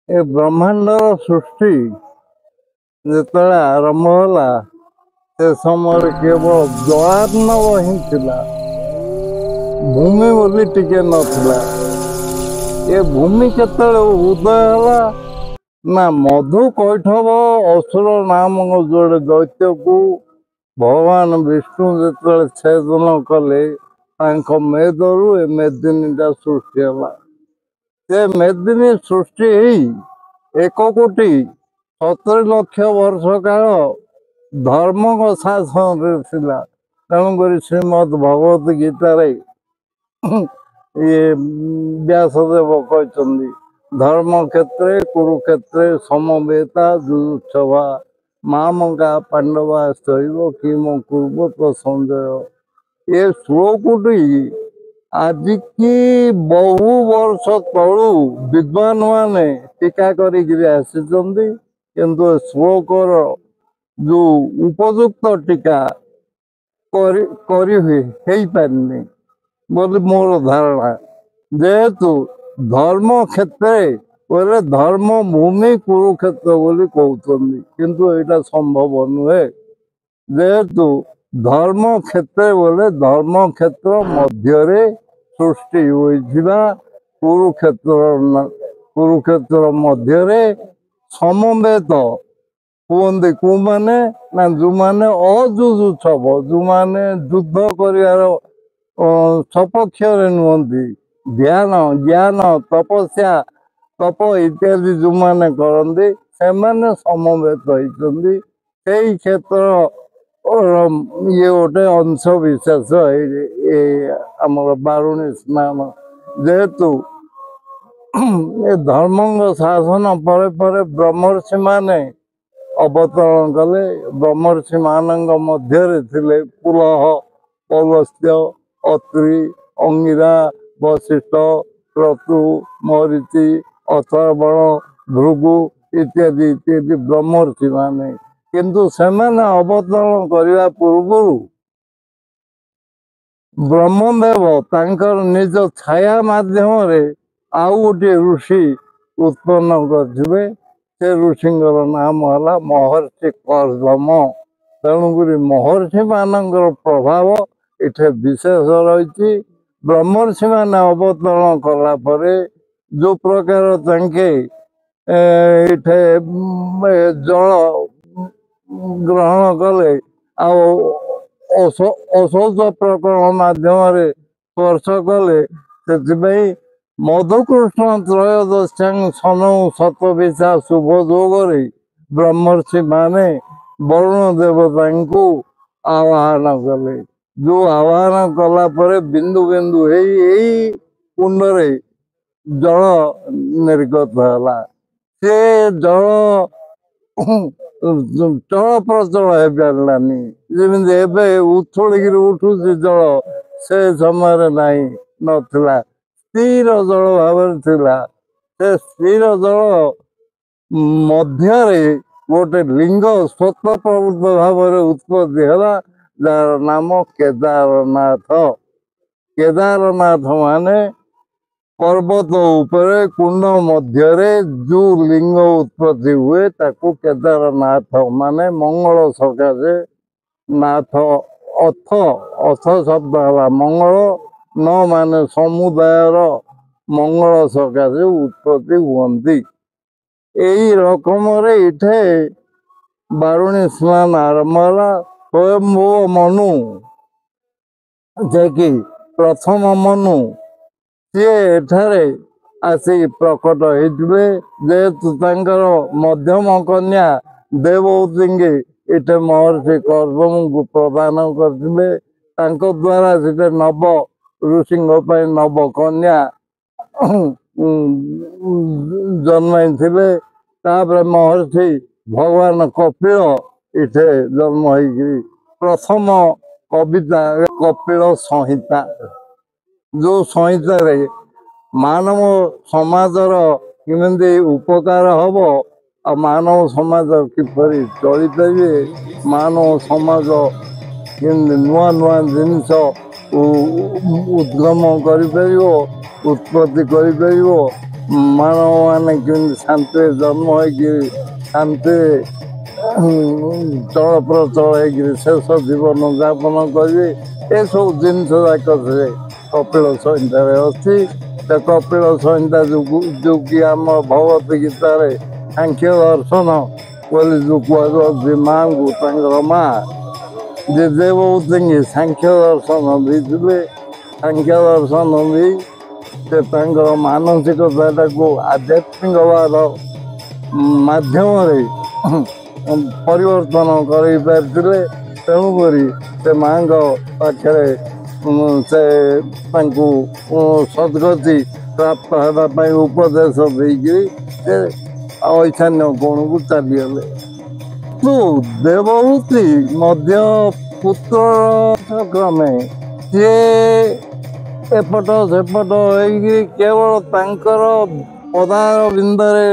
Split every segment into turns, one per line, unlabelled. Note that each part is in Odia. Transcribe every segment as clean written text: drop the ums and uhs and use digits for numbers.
ଏ ବ୍ରହ୍ମାଣ୍ଡର ସୃଷ୍ଟି ଯେତେବେଳେ ଆରମ୍ଭ ହେଲା ସେ ସମୟରେ କେବଳ ଜଳାର୍ଣ୍ଣବ ହିଁ ଥିଲା, ଭୂମି ବୋଲି ଟିକେ ନଥିଲା। ଏ ଭୂମି କେତେବେଳେ ଉଦୟ ହେଲା ନା ମଧୁ କୈଠବ ଅସୁର ନାମକ ଯୋଡ଼େ ଦୈତ୍ୟକୁ ଭଗବାନ ବିଷ୍ଣୁ ଯେତେବେଳେ ଛେଦନ କଲେ ତାଙ୍କ ମେଦରୁ ଏ ମେଦିନୀଟା ସୃଷ୍ଟି ହେଲା। ସେ ମେଦିନୀ ସୃଷ୍ଟି ହେଇ 1,70,00,000 ବର୍ଷ କାଳ ଧର୍ମଙ୍କ ଶାସନରେ ଥିଲା। ତେଣୁକରି ଶ୍ରୀମଦ୍ ଭଗବତ ଗୀତାରେ ଇଏ ବ୍ୟାସଦେବ କହିଛନ୍ତି ଧର୍ମ କ୍ଷେତ୍ରେ କୁରୁକ୍ଷେତ୍ରେ ସମବେତା ଯୁଯୁତ୍ସବା ମାମକା ପାଣ୍ଡବା ଶୈବ କିମ କୁର୍ବତ ସଞ୍ଜୟ। ଏ ଶ୍ଲୋକଟି ଆଜିକି ବହୁ ବର୍ଷ ତଳୁ ବିଦ୍ୱାନ ମାନେ ଟୀକା କରିକିରି ଆସିଛନ୍ତି, କିନ୍ତୁ ଏ ଶ୍ଲୋକର ଯୋଉ ଉପଯୁକ୍ତ ଟୀକା କରି ହେଇପାରିନି ବୋଲି ମୋର ଧାରଣା। ଯେହେତୁ ଧର୍ମ କ୍ଷେତ୍ରରେ ବୋଲେ ଧର୍ମ ଭୂମି କୁରୁକ୍ଷେତ୍ର ବୋଲି କହୁଛନ୍ତି, କିନ୍ତୁ ଏଇଟା ସମ୍ଭବ ନୁହେଁ। ଯେହେତୁ ଧର୍ମ କ୍ଷେତ୍ର ବୋଲେ ଧର୍ମ କ୍ଷେତ୍ର ମଧ୍ୟରେ ସୃଷ୍ଟି ହୋଇଥିବା କୁରୁକ୍ଷେତ୍ର ମଧ୍ୟରେ ସମବେତ କୁହନ୍ତି କୋଉମାନେ ନା ଯୋଉମାନେ ଅଯୁଯୁତ୍ସବ, ଯୋଉମାନେ ଯୁଦ୍ଧ କରିବାର ସପକ୍ଷରେ ନୁହନ୍ତି, ଧ୍ୟାନ ଜ୍ଞାନ ତପସ୍ୟା ତପ ଇତ୍ୟାଦି ଯୋଉମାନେ କରନ୍ତି ସେମାନେ ସମବେତ ହେଇଛନ୍ତି। ସେଇ କ୍ଷେତ୍ର ଇଏ ଗୋଟେ ଅଂଶ ବିଶେଷ ଏ ଆମର ବାରୁଣୀ ସ୍ନାନ। ଯେହେତୁ ଏ ଧର୍ମଙ୍କ ଶାସନ ପରେ ପରେ ବ୍ରହ୍ମର୍ଷି ମାନେ ଅବତରଣ କଲେ। ବ୍ରହ୍ମର୍ଷି ମାନଙ୍କ ମଧ୍ୟରେ ଥିଲେ ପୁଲହ, ପୌଲସ୍ତ୍ୟ, ଅତ୍ରି, ଅଙ୍ଗିରା, ବଶିଷ୍ଠ, କ୍ରତୁ, ମରିଚି, ଅଥର୍ବଣ, ଭୃଗୁ ଇତ୍ୟାଦି ଇତ୍ୟାଦି ବ୍ରହ୍ମର୍ଷି ମାନେ। କିନ୍ତୁ ସେମାନେ ଅବତରଣ କରିବା ପୂର୍ବରୁ ବ୍ରହ୍ମଦେବ ତାଙ୍କର ନିଜ ଛାୟା ମାଧ୍ୟମରେ ଆଉ ଗୋଟିଏ ଋଷି ଉତ୍ପନ୍ନ କରିଥିବେ। ସେ ଋଷିଙ୍କର ନାମ ହେଲା ମହର୍ଷି କର୍ଦମ। ତେଣୁକରି ମହର୍ଷି ମାନଙ୍କର ପ୍ରଭାବ ଏଠି ବିଶେଷ ରହିଛି। ବ୍ରହ୍ମର୍ଷି ମାନେ ଅବତରଣ କଲା ପରେ ଯୋଉ ପ୍ରକାର ତାଙ୍କେ ଏଠି ଜଳ ଗ୍ରହଣ କଲେ ଆଉ ଅଶୌଚ ପ୍ରକରଣ ମାଧ୍ୟମରେ ସ୍ପର୍ଶ କଲେ, ସେଥିପାଇଁ ମଧୁକୃଷ୍ଣ ତ୍ରୟୋଦଶ୍ୟାଂ ସନୌ ଶତବିଶା ଶୁଭ ଯୋଗରେ ବ୍ରହ୍ମର୍ଷି ମାନେ ବରୁଣ ଦେବତାଙ୍କୁ ଆହ୍ୱାନ କଲେ। ଯୋଉ ଆହ୍ୱାନ କଲା ପରେ ବିନ୍ଦୁ ବିନ୍ଦୁ ହେଇ ଏଇ କୁଣ୍ଡରେ ଜଳ ନିର୍ଗତ ହେଲା। ସେ ଜଳ ଚଳପ୍ରଚଳ ହେଇପାରିଲାନି। ଯେମିତି ଏବେ ଉଥଳିକିରି ଉଠୁଛି ଜଳ, ସେ ସମୟରେ ନାହିଁ, ନଥିଲା, ସ୍ଥିର ଜଳ ଭାବରେ ଥିଲା। ସେ ସ୍ଥିର ଜଳ ମଧ୍ୟରେ ଗୋଟେ ଲିଙ୍ଗ ସ୍ୱତଃପ୍ରବୃତ୍ତ ଭାବରେ ଉତ୍ପତ୍ତି ହେଲା, ଯାହାର ନାମ କେଦାରନାଥ। କେଦାରନାଥ ମାନେ ପର୍ବତ ଉପରେ କୁଣ୍ଡ ମଧ୍ୟରେ ଯୋଉ ଲିଙ୍ଗ ଉତ୍ପତ୍ତି ହୁଏ ତାକୁ କେଦାରନାଥ, ମାନେ ମଙ୍ଗଳ ସକାଶେ ନାଥ ଅଥ ଶବ୍ଦ ହେଲା ମଙ୍ଗଳ, ନ ମାନେ ସମୁଦାୟର ମଙ୍ଗଳ ସକାଶେ ଉତ୍ପତ୍ତି ହୁଅନ୍ତି। ଏଇ ରକମରେ ଏଠେ ବାରୁଣୀ ସ୍ନାନ ଆରମ୍ଭ ହେଲା। ସ୍ୱୟଂଭୁବ ମନୁ ଯେ କି ପ୍ରଥମ ମନୁ, ସିଏ ଏଠାରେ ଆସି ପ୍ରକଟ ହେଇଥିବେ। ଯେହେତୁ ତାଙ୍କର ମଧ୍ୟମ କନ୍ୟା ଦେବହୂତିଙ୍କୁ ଏଠି ମହର୍ଷି କର୍ଦମଙ୍କୁ ପ୍ରଦାନ କରିଥିଲେ, ତାଙ୍କ ଦ୍ୱାରା ସେଠି ନବ ଋଷିଙ୍କ ପାଇଁ ନବ କନ୍ୟା ଜନ୍ମାଇଥିଲେ। ତାପରେ ମହର୍ଷି ଭଗବାନ କପିଳ ଏଠି ଜନ୍ମ ହେଇକିରି ପ୍ରଥମ କବିତା କପିଳ ସଂହିତା, ଯୋଉ ସଂହିତାରେ ମାନବ ସମାଜର କେମିତି ଉପକାର ହବ ଆଉ ମାନବ ସମାଜ କିପରି ଚଳିପାରିବେ, ମାନବ ସମାଜ କେମିତି ନୂଆ ନୂଆ ଜିନିଷ ଉଦ୍ଗମ କରିପାରିବ, ଉତ୍ପତ୍ତି କରିପାରିବ, ମାନବ ମାନେ କେମିତି ଶାନ୍ତିରେ ଜନ୍ମ ହେଇକିରି ଶାନ୍ତିରେ ଚଳପ୍ରଚଳ ହେଇକିରି ଶେଷ ଜୀବନ ଯାପନ କରିବେ ଏସବୁ ଜିନିଷ ଯାକ ସେ କପିଳ ସଂହିତାରେ ଅଛି। ସେ କପିଳ ସଂହିତା ଯୋଉ କି ଆମ ଭଗବତ ଗୀତାରେ ସାଂଖ୍ୟ ଦର୍ଶନ ବୋଲି ଯୋଉ କୁହାଯାଉଛି ମାଙ୍କୁ ତାଙ୍କର ମା ଯେ ଦେବଭୂତିଙ୍କି ସାଂଖ୍ୟ ଦର୍ଶନ ଦେଇଥିଲେ। ସାଂଖ୍ୟ ଦର୍ଶନ ଦେଇ ସେ ତାଙ୍କର ମାନସିକତାଟାକୁ ଆଧ୍ୟାତ୍ମିକବାଦ ମାଧ୍ୟମରେ ପରିବର୍ତ୍ତନ କରାଇ ପାରିଥିଲେ। ତେଣୁକରି ସେ ମାଙ୍କ ପାଖରେ ସେ ତାଙ୍କୁ ସଦ୍ଗତି ପ୍ରାପ୍ତ ହେବା ପାଇଁ ଉପଦେଶ ଦେଇକିରି ସେ ଐଶାନ୍ୟ କୋଣକୁ ଚାଲିଗଲେ। ତୁ ଦେବଭୂତି ମଧ୍ୟ ପୁତ୍ରର କ୍ରମେ ସିଏ ଏପଟ ସେପଟ ହେଇକି କେବଳ ତାଙ୍କର ପଦାର ବିନ୍ଦରେ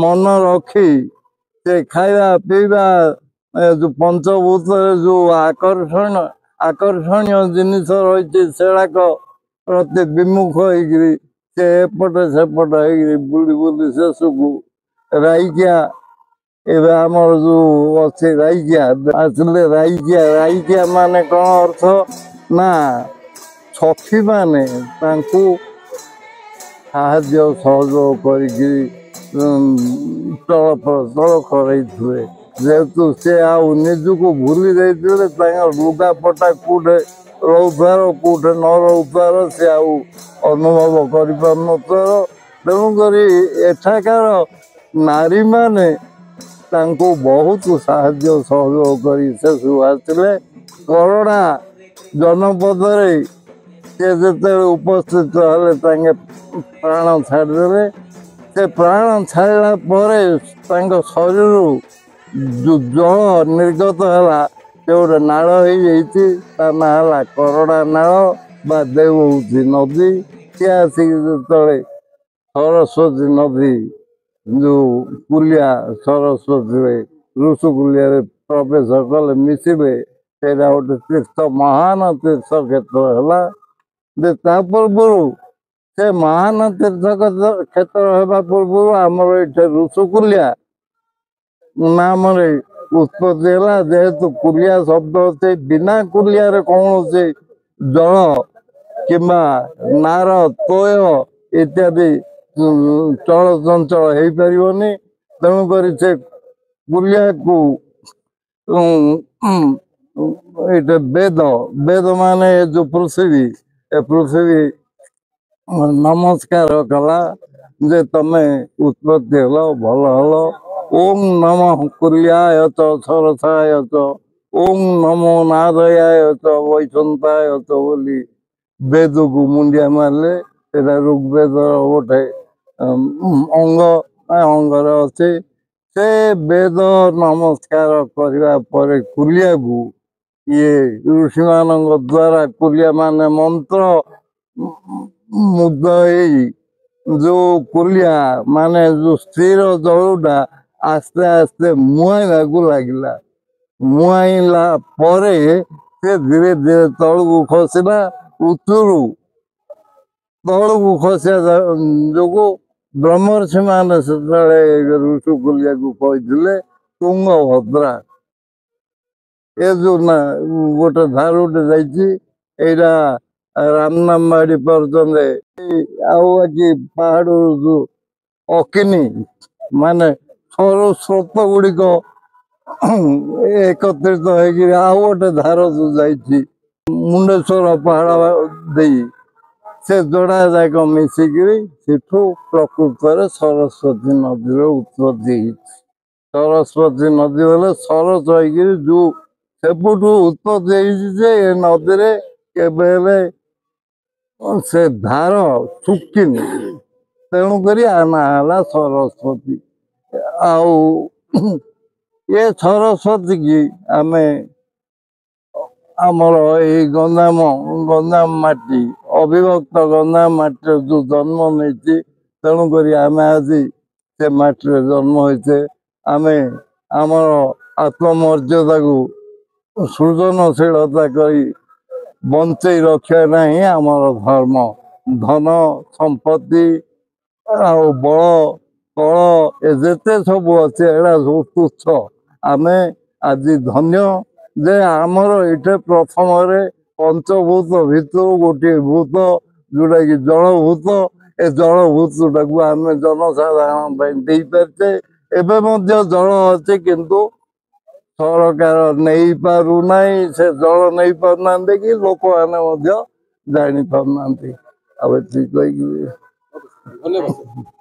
ମନ ରଖି ସେ ଖାଇବା ପିଇବା ଯୋଉ ପଞ୍ଚଭୂତରେ ଯୋଉ ଆକର୍ଷଣୀୟ ଜିନିଷ ରହିଛି ସେଗୁଡ଼ାକ ପ୍ରତି ବିମୁଖ ହେଇକିରି ସେ ଏପଟେ ସେପଟ ହେଇକିରି ବୁଲି ବୁଲି ଶେଷକୁ ରାଇକିଆ ଏବେ ଆମର ଯୋଉ ଅଛି ରାଇକିଆ ଆସିଲେ ରାଇକିଆ ମାନେ କଣ ଅର୍ଥ ନା ସଖୀ ମାନେ ତାଙ୍କୁ ସାହାଯ୍ୟ ସହଯୋଗ କରିକି ଚଳପ୍ରଚଳ କରାଇଥିଲେ। ଯେହେତୁ ସେ ଆଉ ନିଜକୁ ଭୁଲି ଯାଇଥିଲେ ତାଙ୍କ ଲୁଗାପଟା କୋଉଠି ରହୁଥିବାର କୋଉଠି ନ ରହୁଥିବାର ସେ ଆଉ ଅନୁଭବ କରିପାରୁନଥିବାର। ତେଣୁକରି ଏଠାକାର ନାରୀମାନେ ତାଙ୍କୁ ବହୁତ ସାହାଯ୍ୟ ସହଯୋଗ କରି ସେ ସବୁ ଆସିଥିଲେ। କରୋନା ଜନପଦରେ ସେ ଯେତେବେଳେ ଉପସ୍ଥିତ ହେଲେ ତାଙ୍କେ ପ୍ରାଣ ଛାଡ଼ିଦେଲେ। ସେ ପ୍ରାଣ ଛାଡ଼ିଲା ପରେ ତାଙ୍କ ଶରୀରରୁ ଯୋଉ ଜଳ ନିର୍ଗତ ହେଲା ସେ ଗୋଟେ ନାଳ ହେଇଯାଇଛି। ତା ନାଁ ହେଲା କରୋନା ନାଳ ବା ଦେବଭୂତି ନଦୀ। ସିଏ ଆସିକି ଯେତେବେଳେ ସରସ୍ୱତୀ ନଦୀ ଯୋଉ କୁଲିଆ ସରସ୍ୱତୀରେ ଋଷୁକୁଲିଆରେ ପ୍ରବେଶ କଲେ ମିଶିଲେ ସେଇଟା ଗୋଟେ ତୀର୍ଥ ମହାନ ତୀର୍ଥ କ୍ଷେତ୍ର ହେଲା। ଯେ ତା ପୂର୍ବରୁ ସେ ମହାନ ତୀର୍ଥ କ୍ଷେତ୍ର ହେବା ପୂର୍ବରୁ ଆମର ଏଠି ଋଷୁକୁଲିଆ ନାମରେ ଉତ୍ପତ୍ତି ହେଲା। ଯେହେତୁ କୁଲିଆ ଶବ୍ଦ ଅଛି ବିନା କୁଲିଆରେ କୌଣସି ଜଳ କିମ୍ବା ନାର ତୋୟ ଇତ୍ୟାଦି ଚଳଚଞ୍ଚଳ ହେଇପାରିବନି। ତେଣୁକରି ସେ କୁଲିଆକୁ ଏଇଟା ବେଦ ମାନେ ଏ ଯୋଉ ପୃଥିବୀ ଏ ପୃଥିବୀ ନମସ୍କାର କଲା ଯେ ତମେ ଉତ୍ପତ୍ତି ହେଲ ଭଲ ହେଲ। ଓಂ ନମଃ କୁଲ୍ୟାୟ ଚ ସରସାୟ ଚ ଓಂ ନମୋ ନାଦୟାୟ ଚ ବୈକୁଣ୍ଠାୟ ଚ ବୋଲି ବେଦକୁ ମୁଣ୍ଡିଆ ମାରିଲେ। ସେଟା ଋଗ୍ବେଦର ଗୋଟେ ଅଙ୍ଗରେ ଅଛି। ସେ ବେଦ ନମସ୍କାର କରିବା ପରେ କୁଲିଆକୁ ଇଏ ଋଷିମାନଙ୍କ ଦ୍ୱାରା କୁଲିଆ ମାନେ ମନ୍ତ୍ର ମୁଗ୍ଧ ହେଇ ଯୋଉ କୁଲିଆ ମାନେ ଯୋଉ ସ୍ଥିର ଜଳଟା ଆସ୍ତେ ଆସ୍ତେ ମୁହାଁଇବାକୁ ଲାଗିଲା। ମୁହାଁଇଲା ପରେ ସେ ଧୀରେ ଧୀରେ ତଳକୁ ଖସିଲା। ଉତ୍ତରୁ ତଳକୁ ଖସିବା ଯୋଗୁ ବ୍ରହ୍ମର୍ଷି ମାନେ ସେତେବେଳେ ଋଷୁକୁଲିଆକୁ କହିଥିଲେ ତୁଙ୍ଗଭଦ୍ରା। ଏ ଯୋଉ ନା ଗୋଟେ ଧାରୁଟେ ଯାଇଛି ଏଇଟା ରାମନାମବାଡି ପର୍ଯ୍ୟନ୍ତ ଆଉ ବାକି ପାହାଡରୁ ଯୋଉ ଅକିନି ମାନେ ସୌର ସ୍ରୋତ ଗୁଡିକ ଏକତ୍ରିତ ହେଇକିରି ଆଉ ଗୋଟେ ଧାର ଯୋଉ ଯାଇଛି ମୁଣ୍ଡେଶ୍ୱର ପାହାଡ ଦେଇ ସେ ଯୋଡା ଯାକ ମିଶିକିରି ସେଠୁ ପ୍ରକୃତରେ ସରସ୍ୱତୀ ନଦୀର ଉତ୍ପତ୍ତି ହେଇଛି। ସରସ୍ୱତୀ ନଦୀ ବୋଲେ ସରସ ହେଇକିରି ଯୋଉ ସେପଟୁ ଉତ୍ପତ୍ତି ହେଇଛି ଯେ ଏ ନଦୀରେ କେବେ ହେଲେ ସେ ଧାର ଶୁଖିନି। ତେଣୁକରି ଆ ନାଁ ହେଲା ସରସ୍ୱତୀ। ଆଉ ଏ ସରସ୍ୱତୀ କି ଆମେ ଆମର ଏଇ ଗଞ୍ଜାମ ମାଟି ଅବିଭକ୍ତ ଗଞ୍ଜାମ ମାଟିରେ ଯୋଉ ଜନ୍ମ ନେଇଛି ତେଣୁକରି ଆମେ ଆଜି ସେ ମାଟିରେ ଜନ୍ମ ହେଇଛେ। ଆମେ ଆମର ଆତ୍ମମର୍ଯ୍ୟାଦାକୁ ସୃଜନଶୀଳତା କରି ବଞ୍ଚେଇ ରଖିବାଟା ହିଁ ଆମର ଧର୍ମ। ଧନ ସମ୍ପତ୍ତି ଆଉ ବଳ କଳ ଏ ଯେତେ ସବୁ ଅଛି ଏଗୁଡ଼ା ସବୁ ତୁଚ୍ଛ। ଆମେ ଆଜି ଧନ୍ୟ ଯେ ଆମର ଏଇଠି ପ୍ରଥମରେ ପଞ୍ଚଭୂତ ଭିତରୁ ଗୋଟିଏ ଭୂତ ଯୋଉଟାକି ଜଳଭୂତ। ଏ ଜଳଭୂତଟାକୁ ଆମେ ଜନସାଧାରଣ ପାଇଁ ଦେଇପାରିଛେ। ଏବେ ମଧ୍ୟ ଜଳ ଅଛି କିନ୍ତୁ ସରକାର ନେଇପାରୁନାହିଁ। ସେ ଜଳ ନେଇପାରୁନାହାନ୍ତି କି ଲୋକମାନେ ମଧ୍ୟ ଜାଣିପାରୁନାହାନ୍ତି। ଆଉ ଏତିକି କହିକି
ଧନ୍ୟବାଦ।